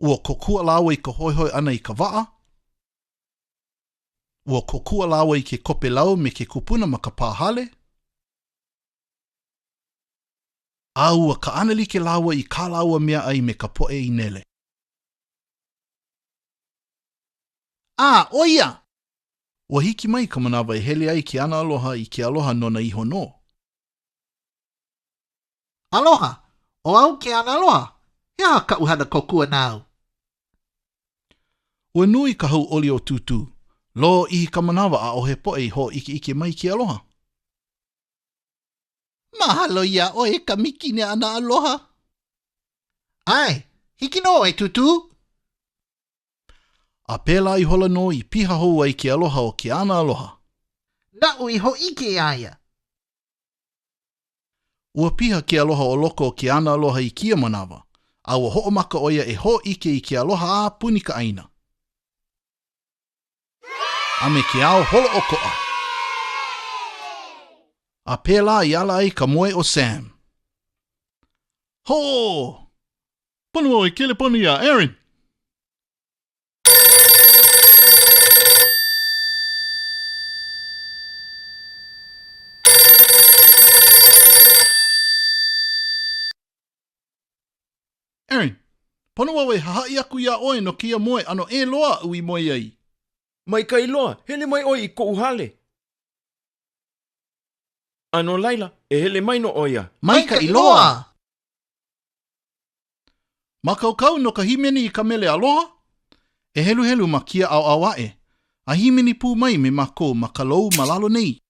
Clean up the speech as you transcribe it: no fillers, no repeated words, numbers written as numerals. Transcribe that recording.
Ua kokua lāua I ka hoihoi ana I ka waa. Ua kokua lāua I ke kope lau me ke kupuna ma ka pāhale. A ua ka analike lāua I kā lāua mea ai me ka poe I nele. Oia! Ua hiki mai ka manawa e hele ai ke ana aloha I ke aloha nona iho no. Aloha! O au ke ana aloha? Hea ka uhana kokua nāu. Ua nui ka hau oli o tutu. Lo I ka manawa a o he poe ho ike mai ke aloha. Mahalo ia o e ka mikine ana aloha. Ai, hiki no e tutu. A pēlā I hola no I piha hou ai ke aloha o ke ana aloha. Na ui ho ike aia. Ua piha ke aloha o loko o ke ana aloha I kia manawa. A ua ho'omaka oia e ho ike I ke aloha a puni ka āina. A me Keao holo o ko'a. A pēlā I ala ai ka moe o Sam. Ho! Pono o I kele pono ia, Aaron. Aaron, pono au e hahai aku ia oe no kia moe ano e loa ui moe ai. Mai ka iloa, hele mai oi I ko uhale. Ano Laila, e hele mai no oia. Mai ka iloa! Makaukau no ka himeni I ka mele aloha? E heluhelu ma kia au awae. A himeni pū mai me mākou ma ka lou ma lalo nei.